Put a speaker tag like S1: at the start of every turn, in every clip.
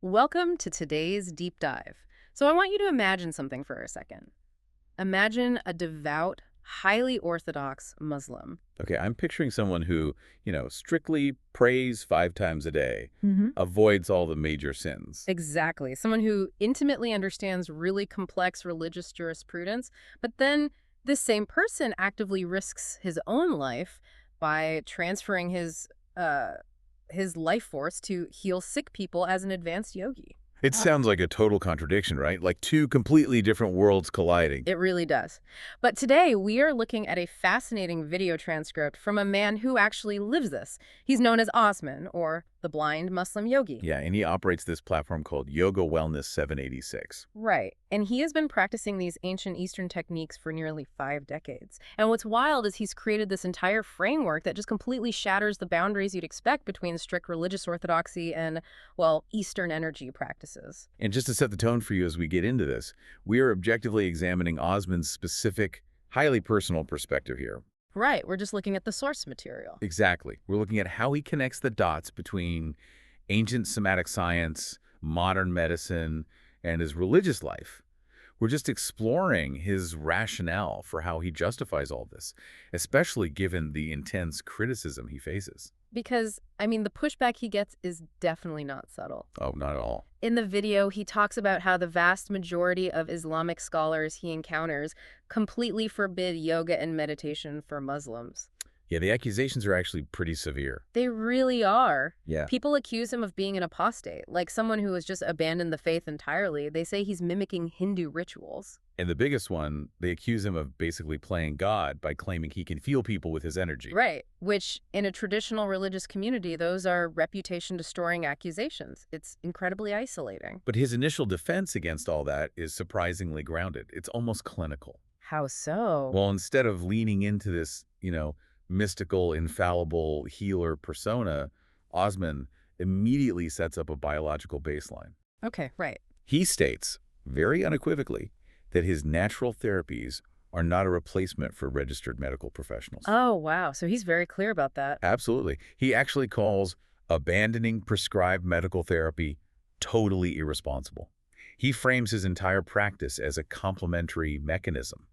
S1: Welcome to today's deep dive. So, I want you to imagine something for a second. Imagine a devout, highly orthodox Muslim.
S2: Okay, I'm picturing someone who, strictly prays 5 times a day,
S1: Hmm.
S2: avoids all the major sins.
S1: Exactly. Someone who intimately understands really complex religious jurisprudence, but then this same person actively risks his own life by transferring uh, his life force to heal sick people as an advanced yogi.
S2: It sounds like a total contradiction, right? Like two completely different worlds colliding.
S1: It really does. But today, we are looking at a fascinating video transcript from a man who actually lives this. He's known as Osman, or the blind Muslim yogi.
S2: Yeah, and he operates this platform called Yoga Wellness 786.
S1: Right. And he has been practicing these ancient Eastern techniques for nearly 5 decades. And what's wild is he's created this entire framework that just completely shatters the boundaries you'd expect between strict religious orthodoxy and, well, Eastern energy practices.
S2: And just to set the tone for you as we get into this, we are objectively examining Osman's specific, highly personal perspective here.
S1: Right. We're just looking at the source material.
S2: Exactly. We're looking at how he connects the dots between ancient somatic science, modern medicine, and his religious life. We're just exploring his rationale for how he justifies all this, especially given the intense criticism he faces.
S1: Because, the pushback he gets is definitely not subtle.
S2: Oh, not at all.
S1: In the video, he talks about how the vast majority of Islamic scholars he encounters completely forbid yoga and meditation for Muslims.
S2: Yeah, the accusations are actually pretty severe.
S1: They really are.
S2: Yeah.
S1: People accuse him of being an apostate, like someone who has just abandoned the faith entirely. They say he's mimicking Hindu rituals.
S2: And the biggest one, they accuse him of basically playing God by claiming he can feel people with his energy.
S1: Right, which in a traditional religious community, those are reputation-destroying accusations. It's incredibly isolating.
S2: But his initial defense against all that is surprisingly grounded. It's almost clinical.
S1: How so?
S2: Well, instead of leaning into this, mystical, infallible healer persona, Osman immediately sets up a biological baseline.
S1: Okay, right.
S2: He states, very unequivocally, that his natural therapies are not a replacement for registered medical professionals.
S1: Oh, wow. So he's very clear about that.
S2: Absolutely. He actually calls abandoning prescribed medical therapy totally irresponsible. He frames his entire practice as a complementary mechanism.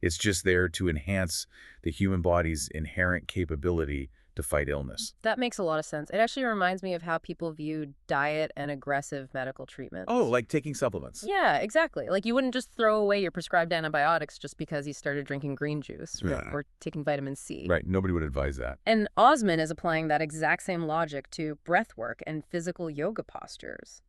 S2: It's just there to enhance the human body's inherent capability to fight illness.
S1: That makes a lot of sense. It actually reminds me of how people view diet and aggressive medical treatments.
S2: Oh, like taking supplements.
S1: Yeah, exactly. Like you wouldn't just throw away your prescribed antibiotics just because you started drinking green juice
S2: Yeah.
S1: or taking vitamin C.
S2: Right, nobody would advise that.
S1: And Osman is applying that exact same logic to breath work and physical yoga postures.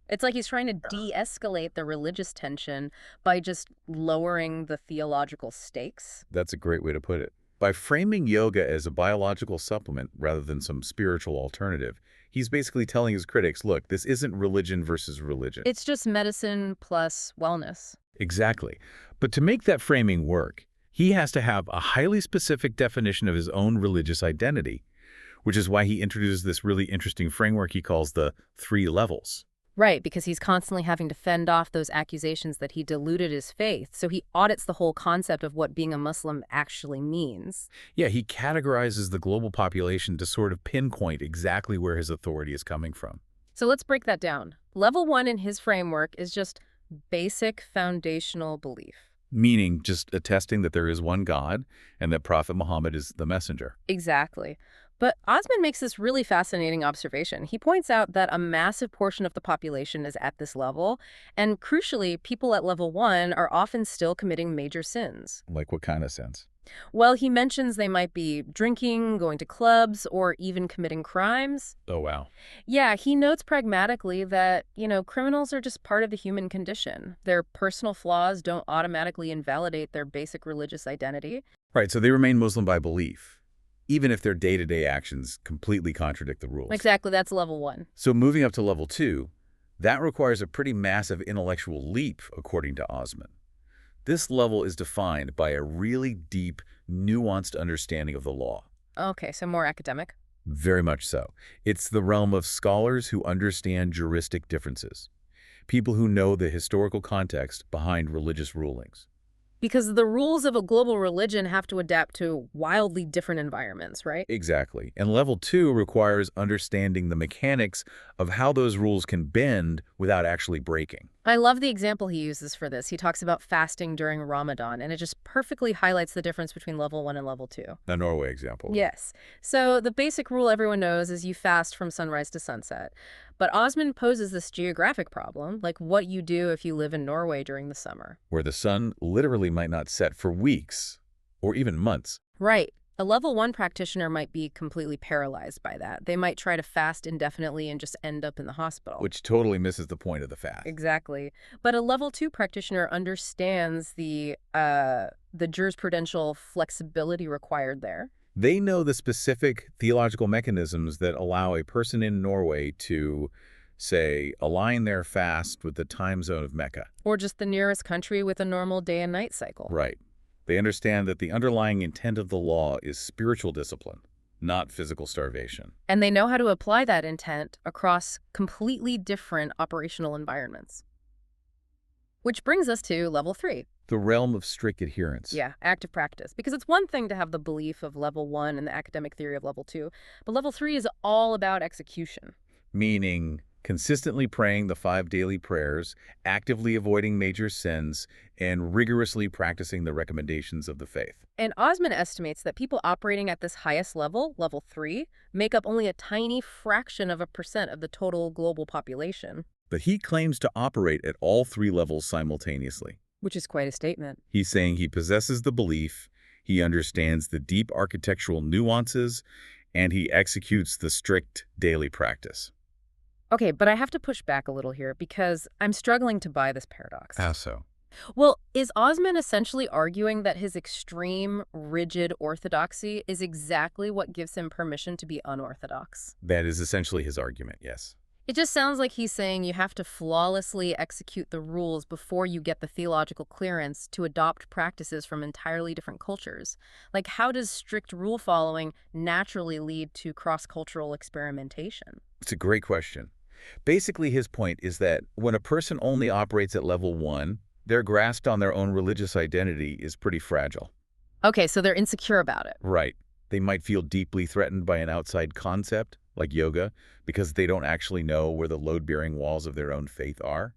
S1: It's like he's trying to de-escalate the religious tension by just lowering the theological stakes.
S2: That's a great way to put it. By framing yoga as a biological supplement rather than some spiritual alternative, he's basically telling his critics, look, this isn't religion versus religion.
S1: It's just medicine plus wellness.
S2: Exactly. But to make that framing work, he has to have a highly specific definition of his own religious identity, which is why he introduces this really interesting framework he calls the 3 levels.
S1: Right, because he's constantly having to fend off those accusations that he diluted his faith, so he audits the whole concept of what being a Muslim actually means.
S2: Yeah, he categorizes the global population to sort of pinpoint exactly where his authority is coming from.
S1: So let's break that down. Level 1 in his framework is just basic foundational belief.
S2: Meaning just attesting that there is one God and that Prophet Muhammad is the messenger.
S1: Exactly. But Osman makes this really fascinating observation. He points out that a massive portion of the population is at this level, and crucially, people at level 1 are often still committing major sins.
S2: Like what kind of sense?
S1: Well, he mentions they might be drinking, going to clubs, or even committing crimes.
S2: Oh, wow.
S1: Yeah, he notes pragmatically that, criminals are just part of the human condition. Their personal flaws don't automatically invalidate their basic religious identity.
S2: Right, so they remain Muslim by belief, even if their day-to-day actions completely contradict the rules.
S1: Exactly, that's level 1.
S2: So moving up to level 2, that requires a pretty massive intellectual leap, according to Osman. This level is defined by a really deep, nuanced understanding of the law.
S1: Okay, so more academic.
S2: Very much so. It's the realm of scholars who understand juristic differences, people who know the historical context behind religious rulings.
S1: Because the rules of a global religion have to adapt to wildly different environments, right?
S2: Exactly. And level 2 requires understanding the mechanics of how those rules can bend without actually breaking.
S1: I love the example he uses for this. He talks about fasting during Ramadan, and it just perfectly highlights the difference between level 1 and level 2.
S2: A Norway example.
S1: Yes. So the basic rule everyone knows is you fast from sunrise to sunset. But Osman poses this geographic problem, like what you do if you live in Norway during the summer.
S2: Where the sun literally might not set for weeks or even months.
S1: Right. A level 1 practitioner might be completely paralyzed by that. They might try to fast indefinitely and just end up in the hospital.
S2: Which totally misses the point of the fast.
S1: Exactly. But a level 2 practitioner understands the jurisprudential flexibility required there.
S2: They know the specific theological mechanisms that allow a person in Norway to, say, align their fast with the time zone of Mecca.
S1: Or just the nearest country with a normal day and night cycle.
S2: Right. They understand that the underlying intent of the law is spiritual discipline, not physical starvation.
S1: And they know how to apply that intent across completely different operational environments. Which brings us to level 3.
S2: The realm of strict adherence.
S1: Yeah, active practice. Because it's one thing to have the belief of level 1 and the academic theory of level 2, but level 3 is all about execution.
S2: Meaning consistently praying the 5 daily prayers, actively avoiding major sins, and rigorously practicing the recommendations of the faith.
S1: And Osman estimates that people operating at this highest level, level 3, make up only a tiny fraction of a percent of the total global population.
S2: But he claims to operate at all 3 levels simultaneously.
S1: Which is quite a statement.
S2: He's saying he possesses the belief, he understands the deep architectural nuances, and he executes the strict daily practice.
S1: Okay, but I have to push back a little here because I'm struggling to buy this paradox.
S2: How so?
S1: Well, is Osman essentially arguing that his extreme, rigid orthodoxy is exactly what gives him permission to be unorthodox?
S2: That is essentially his argument, yes.
S1: It just sounds like he's saying you have to flawlessly execute the rules before you get the theological clearance to adopt practices from entirely different cultures. Like, how does strict rule following naturally lead to cross-cultural experimentation?
S2: It's a great question. Basically, his point is that when a person only operates at level 1, their grasp on their own religious identity is pretty fragile.
S1: Okay, so they're insecure about it.
S2: Right. They might feel deeply threatened by an outside concept, like yoga, because they don't actually know where the load-bearing walls of their own faith are.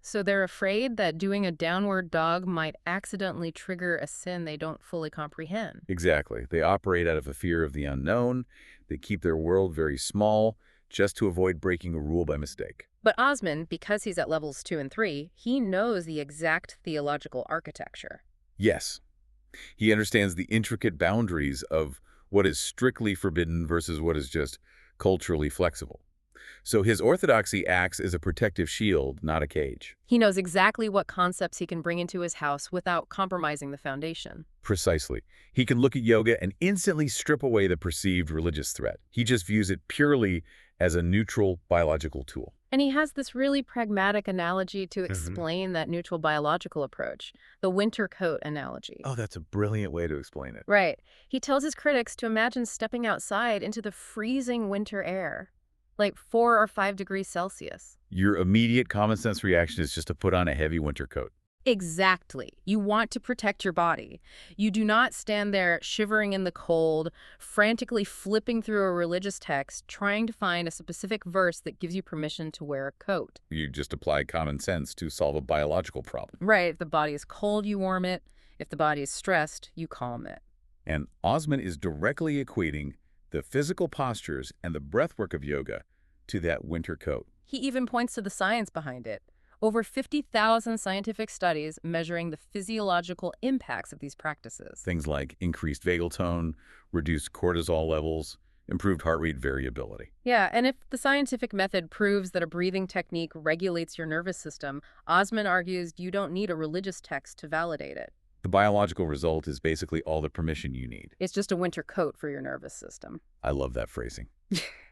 S1: So they're afraid that doing a downward dog might accidentally trigger a sin they don't fully comprehend.
S2: Exactly. They operate out of a fear of the unknown. They keep their world very small, just to avoid breaking a rule by mistake.
S1: But Osman, because he's at levels 2 and 3, he knows the exact theological architecture.
S2: Yes. He understands the intricate boundaries of what is strictly forbidden versus what is just culturally flexible. So his orthodoxy acts as a protective shield, not a cage.
S1: He knows exactly what concepts he can bring into his house without compromising the foundation.
S2: Precisely. He can look at yoga and instantly strip away the perceived religious threat. He just views it purely as a neutral biological tool.
S1: And he has this really pragmatic analogy to explain that neutral biological approach, the winter coat analogy.
S2: Oh, that's a brilliant way to explain it.
S1: Right. He tells his critics to imagine stepping outside into the freezing winter air, like 4 or 5 degrees Celsius.
S2: Your immediate common sense reaction is just to put on a heavy winter coat.
S1: Exactly. You want to protect your body. You do not stand there shivering in the cold, frantically flipping through a religious text, trying to find a specific verse that gives you permission to wear a coat.
S2: You just apply common sense to solve a biological problem.
S1: Right. If the body is cold, you warm it. If the body is stressed, you calm it.
S2: And Osman is directly equating the physical postures and the breathwork of yoga to that winter coat.
S1: He even points to the science behind it. Over 50,000 scientific studies measuring the physiological impacts of these practices.
S2: Things like increased vagal tone, reduced cortisol levels, improved heart rate variability.
S1: Yeah, and if the scientific method proves that a breathing technique regulates your nervous system, Osman argues you don't need a religious text to validate it.
S2: The biological result is basically all the permission you need.
S1: It's just a winter coat for your nervous system.
S2: I love that phrasing.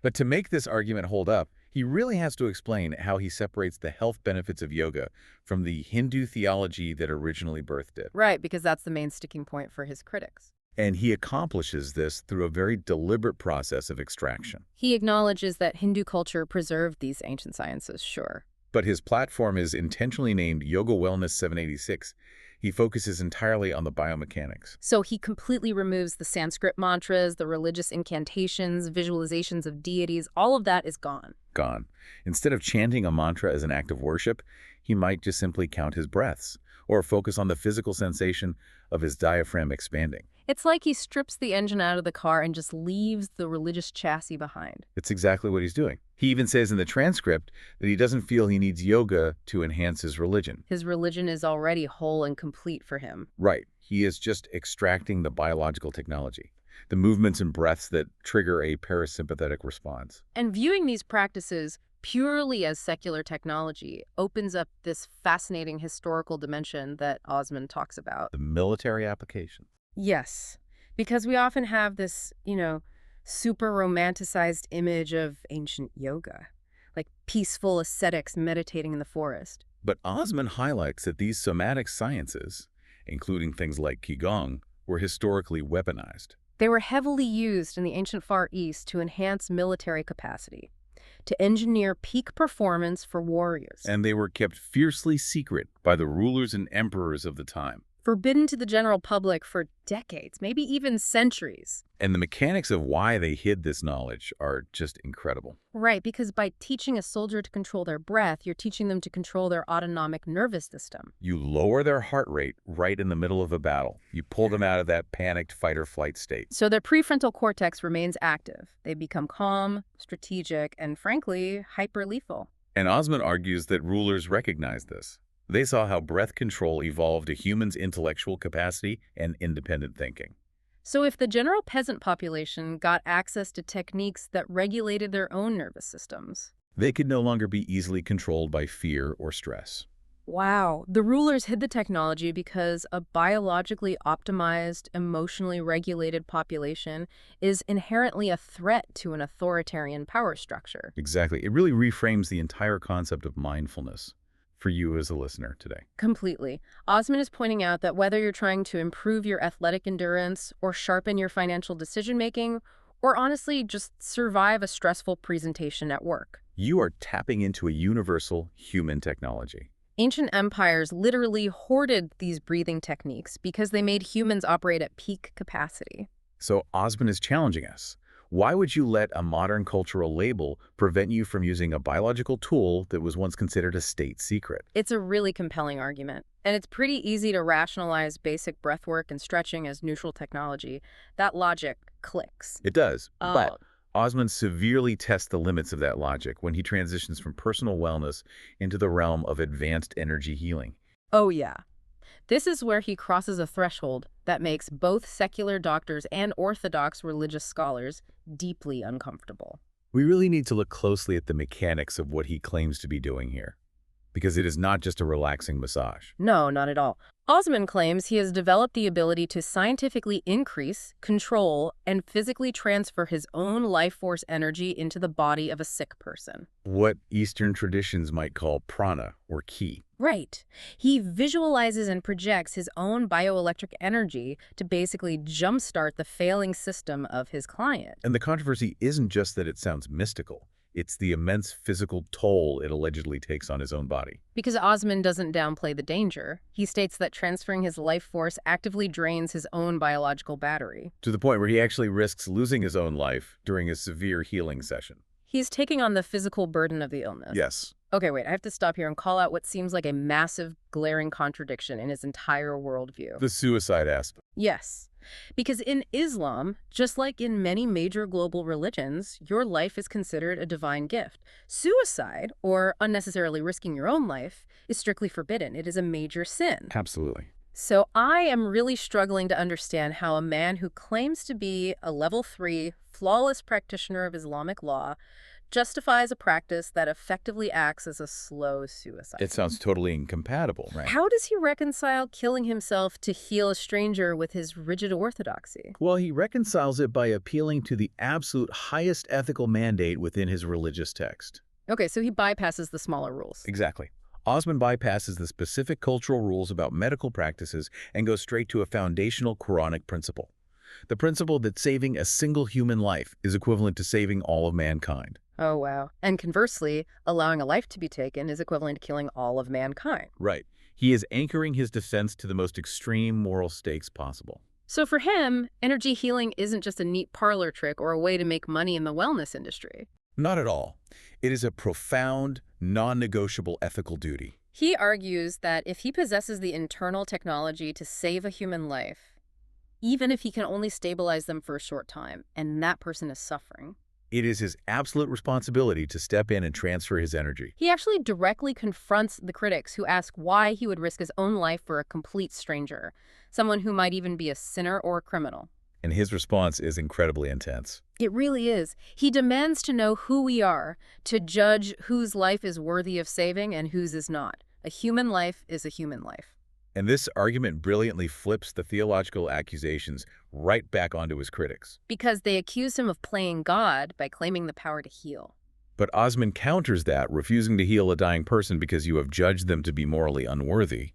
S2: But to make this argument hold up, he really has to explain how he separates the health benefits of yoga from the Hindu theology that originally birthed it.
S1: Right, because that's the main sticking point for his critics.
S2: And he accomplishes this through a very deliberate process of extraction.
S1: He acknowledges that Hindu culture preserved these ancient sciences, sure.
S2: But his platform is intentionally named Yoga Wellness 786. He focuses entirely on the biomechanics.
S1: So he completely removes the Sanskrit mantras, the religious incantations, visualizations of deities. All of that is gone.
S2: Gone. Instead of chanting a mantra as an act of worship, he might just simply count his breaths or focus on the physical sensation of his diaphragm expanding.
S1: It's like he strips the engine out of the car and just leaves the religious chassis behind.
S2: It's exactly what he's doing. He even says in the transcript that he doesn't feel he needs yoga to enhance his religion.
S1: His religion is already whole and complete for him.
S2: Right. He is just extracting the biological technology, the movements and breaths that trigger a parasympathetic response.
S1: And viewing these practices purely as secular technology opens up this fascinating historical dimension that Osman talks about.
S2: The military application.
S1: Yes, because we often have this, super romanticized image of ancient yoga, like peaceful ascetics meditating in the forest.
S2: But Osman highlights that these somatic sciences, including things like Qigong, were historically weaponized.
S1: They were heavily used in the ancient Far East to enhance military capacity, to engineer peak performance for warriors.
S2: And they were kept fiercely secret by the rulers and emperors of the time.
S1: Forbidden to the general public for decades, maybe even centuries.
S2: And the mechanics of why they hid this knowledge are just incredible.
S1: Right, because by teaching a soldier to control their breath, you're teaching them to control their autonomic nervous system.
S2: You lower their heart rate right in the middle of a battle. You pull them out of that panicked fight-or-flight state.
S1: So their prefrontal cortex remains active. They become calm, strategic, and frankly, hyper-lethal.
S2: And Osman argues that rulers recognize this. They saw how breath control evolved a human's intellectual capacity and independent thinking.
S1: So if the general peasant population got access to techniques that regulated their own nervous systems,
S2: they could no longer be easily controlled by fear or stress.
S1: wow, the rulers hid the technology because a biologically optimized, emotionally regulated population is inherently a threat to an authoritarian power structure.
S2: Exactly. It really reframes the entire concept of mindfulness for you as a listener today.
S1: Completely. Osman is pointing out that whether you're trying to improve your athletic endurance or sharpen your financial decision-making, or honestly just survive a stressful presentation at work,
S2: You are tapping into a universal human technology.
S1: ancient empires literally hoarded these breathing techniques because they made humans operate at peak capacity.
S2: So Osman is challenging us. Why would you let a modern cultural label prevent you from using a biological tool that was once considered a state secret?
S1: It's a really compelling argument, and it's pretty easy to rationalize basic breathwork and stretching as neutral technology. That logic clicks.
S2: It does,
S1: Oh,
S2: but Osman severely tests the limits of that logic when he transitions from personal wellness into the realm of advanced energy healing.
S1: oh yeah. This is where he crosses a threshold that makes both secular doctors and orthodox religious scholars deeply uncomfortable.
S2: We really need to look closely at the mechanics of what he claims to be doing here, because it is not just a relaxing massage.
S1: No, not at all. Osman claims he has developed the ability to scientifically increase, control, and physically transfer his own life force energy into the body of a sick person.
S2: What Eastern traditions might call prana or ki.
S1: Right. He visualizes and projects his own bioelectric energy to basically jumpstart the failing system of his client.
S2: And the controversy isn't just that it sounds mystical. It's the immense physical toll it allegedly takes on his own body.
S1: Because Osman doesn't downplay the danger, he states that transferring his life force actively drains his own biological battery.
S2: To the point where he actually risks losing his own life during a severe healing session.
S1: He's taking on the physical burden of the illness.
S2: Yes.
S1: Okay, wait, I have to stop here and call out what seems like a massive, glaring contradiction in his entire worldview.
S2: The suicide aspect.
S1: Yes. Because in Islam, just like in many major global religions, your life is considered a divine gift. Suicide, or unnecessarily risking your own life, is strictly forbidden. It is a major sin.
S2: Absolutely.
S1: So I am really struggling to understand how a man who claims to be a level 3, flawless practitioner of Islamic law justifies a practice that effectively acts as a slow suicide.
S2: It sounds totally incompatible, right?
S1: How does he reconcile killing himself to heal a stranger with his rigid orthodoxy?
S2: Well, he reconciles it by appealing to the absolute highest ethical mandate within his religious text.
S1: Okay, so he bypasses the smaller rules.
S2: Exactly. Osman bypasses the specific cultural rules about medical practices and goes straight to a foundational Quranic principle. The principle that saving a single human life is equivalent to saving all of mankind.
S1: Oh, wow. And conversely, allowing a life to be taken is equivalent to killing all of mankind.
S2: Right. He is anchoring his defense to the most extreme moral stakes possible.
S1: So for him, energy healing isn't just a neat parlor trick or a way to make money in the wellness industry.
S2: Not at all. It is a profound, non-negotiable ethical duty.
S1: He argues that if he possesses the internal technology to save a human life, even if he can only stabilize them for a short time, and that person is suffering,
S2: It is his absolute responsibility to step in and transfer his energy.
S1: he actually directly confronts the critics who ask why he would risk his own life for a complete stranger, someone who might even be a sinner or a criminal.
S2: And his response is incredibly intense.
S1: It really is. He demands to know who we are, to judge whose life is worthy of saving and whose is not. A human life is a human life.
S2: And this argument brilliantly flips the theological accusations right back onto his critics.
S1: Because they accuse him of playing God by claiming the power to heal.
S2: But Osman counters that, refusing to heal a dying person because you have judged them to be morally unworthy.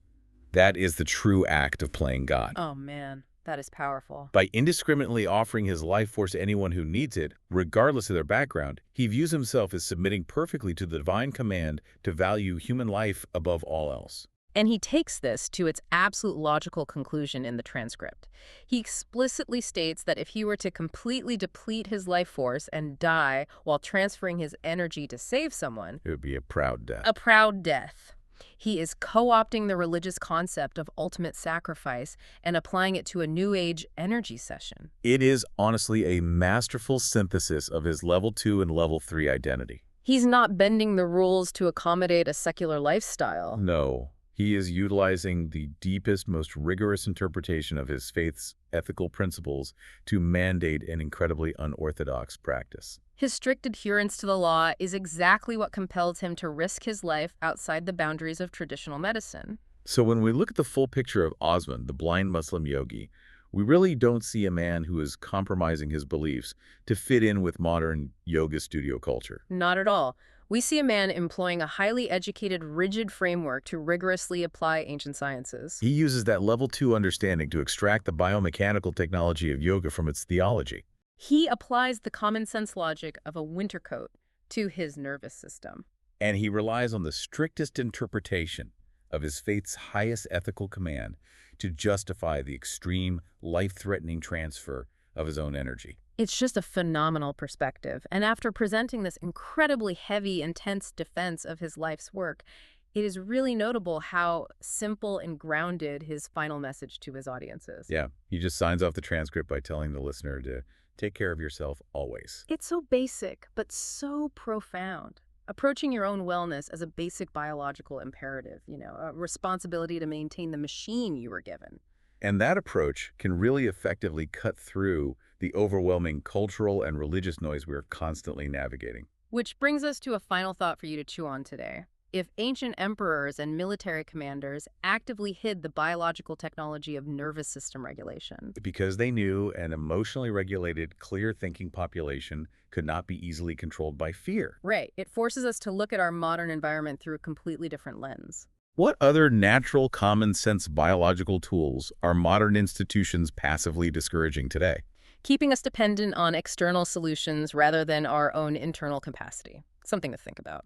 S2: That is the true act of playing God.
S1: Oh man, that is powerful.
S2: By indiscriminately offering his life force to anyone who needs it, regardless of their background, he views himself as submitting perfectly to the divine command to value human life above all else.
S1: And he takes this to its absolute logical conclusion in the transcript. He explicitly states that if he were to completely deplete his life force and die while transferring his energy to save someone,
S2: It would be a proud death.
S1: a proud death. He is co-opting the religious concept of ultimate sacrifice and applying it to a New Age energy session.
S2: It is honestly a masterful synthesis of his level 2 and level 3 identity.
S1: He's not bending the rules to accommodate a secular lifestyle.
S2: No, he is utilizing the deepest, most rigorous interpretation of his faith's ethical principles to mandate an incredibly unorthodox practice.
S1: His strict adherence to the law is exactly what compels him to risk his life outside the boundaries of traditional medicine.
S2: So when we look at the full picture of Osman, the blind Muslim yogi, we really don't see a man who is compromising his beliefs to fit in with modern yoga studio culture.
S1: Not at all. We see a man employing a highly educated, rigid framework to rigorously apply ancient sciences.
S2: He uses that level 2 understanding to extract the biomechanical technology of yoga from its theology.
S1: He applies the common sense logic of a winter coat to his nervous system.
S2: And he relies on the strictest interpretation of his faith's highest ethical command to justify the extreme, life-threatening transfer of his own energy.
S1: It's just a phenomenal perspective. And after presenting this incredibly heavy, intense defense of his life's work, it is really notable how simple and grounded his final message to his audience is.
S2: Yeah, he just signs off the transcript by telling the listener to take care of yourself always.
S1: It's so basic, but so profound. Approaching your own wellness as a basic biological imperative, a responsibility to maintain the machine you were given.
S2: And that approach can really effectively cut through the overwhelming cultural and religious noise we are constantly navigating.
S1: Which brings us to a final thought for you to chew on today. If ancient emperors and military commanders actively hid the biological technology of nervous system regulation,
S2: Because they knew an emotionally regulated, clear-thinking population could not be easily controlled by fear.
S1: right, it forces us to look at our modern environment through a completely different lens.
S2: What other natural, common-sense biological tools are modern institutions passively discouraging today?
S1: Keeping us dependent on external solutions rather than our own internal capacity. Something to think about.